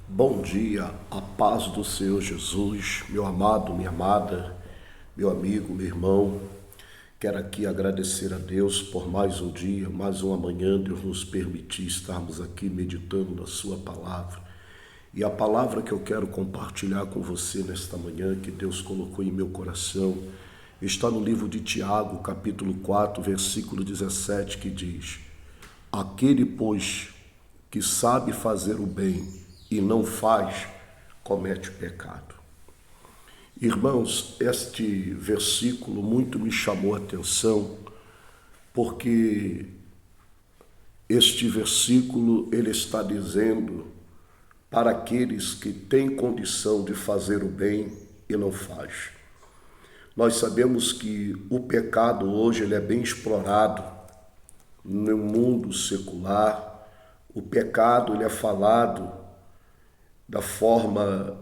Bom dia, a paz do Senhor Jesus, meu amado, minha amada, meu amigo, meu irmão. Quero aqui agradecer a Deus por mais um dia, mais uma manhã, Deus nos permitir estarmos aqui meditando na sua palavra. E a palavra que eu quero compartilhar com você nesta manhã, que Deus colocou em meu coração, está no livro de Tiago, capítulo 4, versículo 17, que diz: Aquele, pois, que sabe fazer o bem e não faz, comete pecado. Irmãos, este versículo muito me chamou a atenção, porque este versículo ele está dizendo para aqueles que têm condição de fazer o bem e não faz. Nós sabemos que o pecado hoje ele é bem explorado no mundo secular. O pecado ele é falado da forma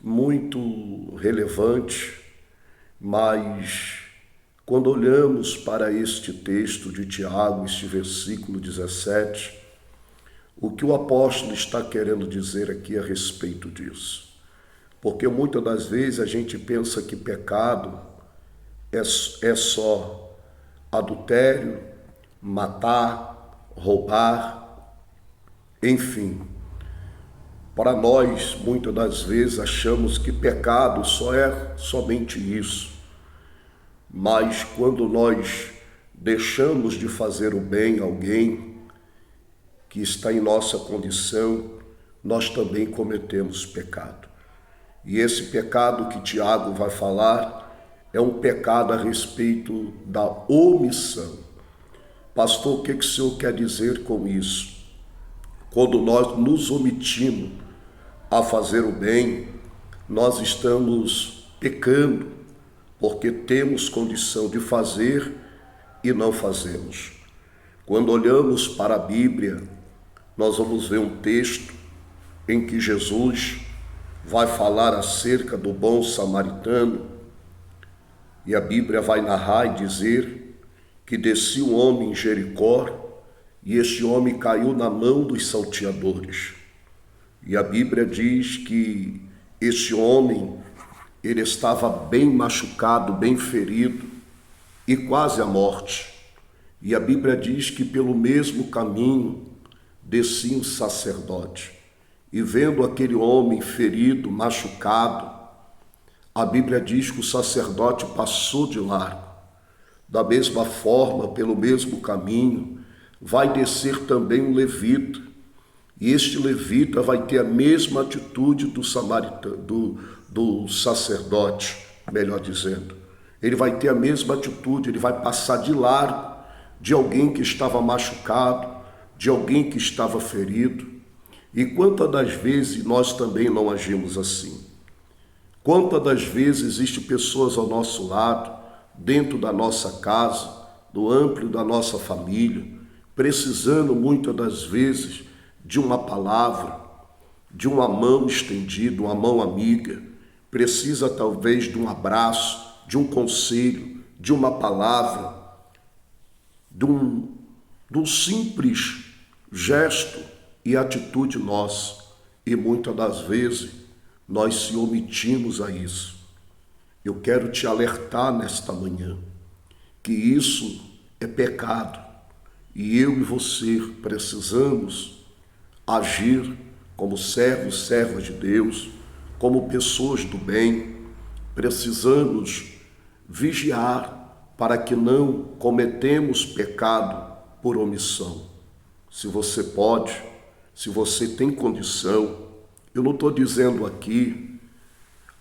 muito relevante, mas quando olhamos para este texto de Tiago, este versículo 17, o que o apóstolo está querendo dizer aqui a respeito disso? Porque muitas das vezes a gente pensa que pecado é só adultério, matar, roubar, enfim. Para nós, muitas das vezes, achamos que pecado só é somente isso. Mas quando nós deixamos de fazer o bem a alguém que está em nossa condição, nós também cometemos pecado. E esse pecado que Tiago vai falar é um pecado a respeito da omissão. Pastor, o que o senhor quer dizer com isso? Quando nós nos omitimos a fazer o bem, nós estamos pecando, porque temos condição de fazer e não fazemos. Quando olhamos para a Bíblia, nós vamos ver um texto em que Jesus vai falar acerca do bom samaritano, e a Bíblia vai narrar e dizer que descia um homem em Jericó, e este homem caiu na mão dos salteadores. E a Bíblia diz que esse homem, ele estava bem machucado, bem ferido e quase à morte. E a Bíblia diz que pelo mesmo caminho descia um sacerdote. E vendo aquele homem ferido, machucado, a Bíblia diz que o sacerdote passou de largo. Da mesma forma, pelo mesmo caminho, vai descer também um levita, e este levita vai ter a mesma atitude do samaritano, do sacerdote, melhor dizendo. Ele vai ter a mesma atitude, ele vai passar de largo de alguém que estava machucado, de alguém que estava ferido. E quantas das vezes nós também não agimos assim? Quantas das vezes existem pessoas ao nosso lado, dentro da nossa casa, no âmbito da nossa família, precisando muitas das vezes de uma palavra, de uma mão estendida, uma mão amiga, precisa talvez de um abraço, de um conselho, de uma palavra, de um simples gesto e atitude nossa. E muitas das vezes nós se omitimos a isso. Eu quero te alertar nesta manhã que isso é pecado. E eu e você precisamos agir como servos, servas de Deus, como pessoas do bem. Precisamos vigiar para que não cometemos pecado por omissão. Se você pode, se você tem condição, eu não estou dizendo aqui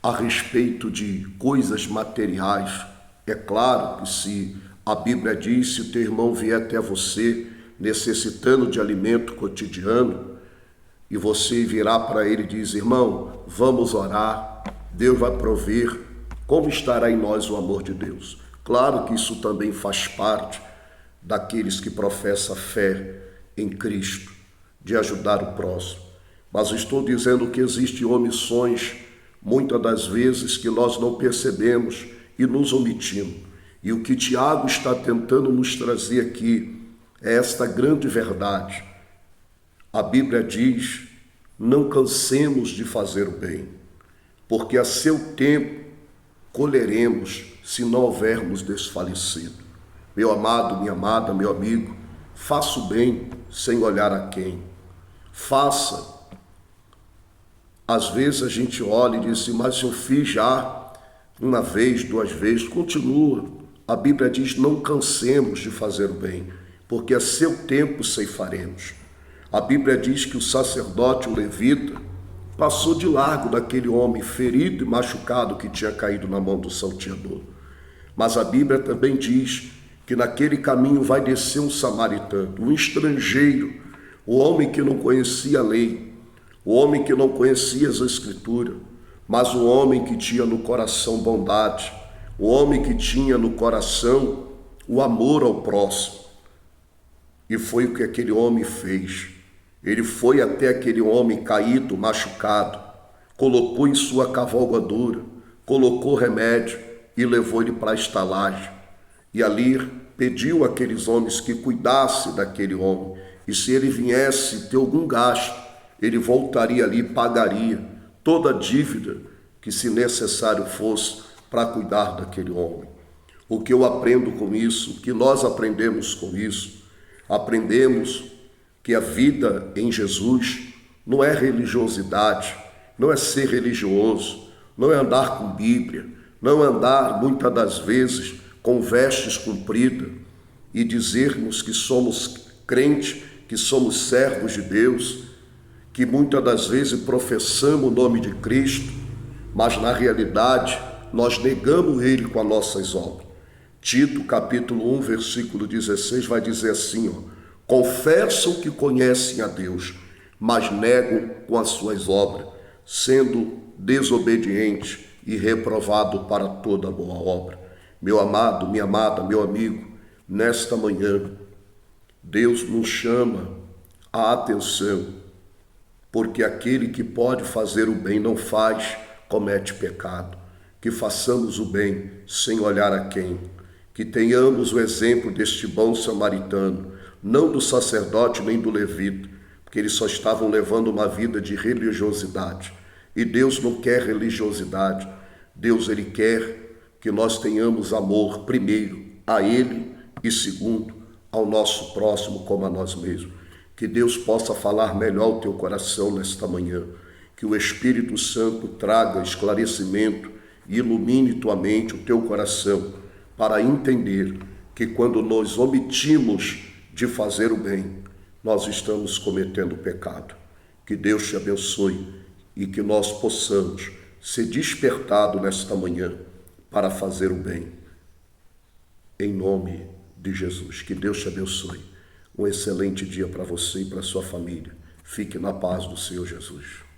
a respeito de coisas materiais. É claro que se a Bíblia diz, se o teu irmão vier até você necessitando de alimento cotidiano, e você virá para ele e diz, irmão, vamos orar, Deus vai prover, como estará em nós o amor de Deus? Claro que isso também faz parte daqueles que professam fé em Cristo, de ajudar o próximo. Mas estou dizendo que existem omissões, muitas das vezes, que nós não percebemos e nos omitimos. E o que Tiago está tentando nos trazer aqui é esta grande verdade. A Bíblia diz não cansemos de fazer o bem, porque a seu tempo colheremos se não houvermos desfalecido. Meu amado, minha amada, meu amigo, faça o bem sem olhar a quem. Faça. Às vezes a gente olha e diz assim, mas eu fiz já uma vez, 2 vezes, continua. A Bíblia diz, não cansemos de fazer o bem, porque a seu tempo ceifaremos. A Bíblia diz que o sacerdote, o levita, passou de largo daquele homem ferido e machucado que tinha caído na mão do salteador. Mas a Bíblia também diz que naquele caminho vai descer um samaritano, um estrangeiro, o homem que não conhecia a lei, o homem que não conhecia as Escrituras, mas o homem que tinha no coração bondade, o homem que tinha no coração o amor ao próximo. E foi o que aquele homem fez. Ele foi até aquele homem caído, machucado, colocou em sua cavalgadura, colocou remédio e levou ele para a estalagem. E ali pediu àqueles homens que cuidassem daquele homem. E se ele viesse ter algum gasto, ele voltaria ali e pagaria toda a dívida que, se necessário fosse, para cuidar daquele homem. O que eu aprendo com isso, o que nós aprendemos com isso, aprendemos que a vida em Jesus não é religiosidade, não é ser religioso, não é andar com Bíblia, não é andar muitas das vezes com vestes compridas e dizermos que somos crentes, que somos servos de Deus, que muitas das vezes professamos o nome de Cristo, mas na realidade nós negamos Ele com as nossas obras. Tito capítulo 1, versículo 16 vai dizer assim, confessam que conhecem a Deus, mas negam com as suas obras, sendo desobedientes e reprovado para toda boa obra. Meu amado, minha amada, meu amigo, nesta manhã, Deus nos chama a atenção, porque aquele que pode fazer o bem não faz, comete pecado. Que façamos o bem sem olhar a quem, que tenhamos o exemplo deste bom samaritano, não do sacerdote nem do levita, porque eles só estavam levando uma vida de religiosidade. E Deus não quer religiosidade. Deus, Ele quer que nós tenhamos amor, primeiro, a Ele e segundo, ao nosso próximo como a nós mesmos. Que Deus possa falar melhor o teu coração nesta manhã. Que o Espírito Santo traga esclarecimento e ilumine tua mente, o teu coração, para entender que quando nós omitimos de fazer o bem, nós estamos cometendo pecado. Que Deus te abençoe e que nós possamos ser despertados nesta manhã para fazer o bem. Em nome de Jesus. Que Deus te abençoe. Um excelente dia para você e para sua família. Fique na paz do Senhor Jesus.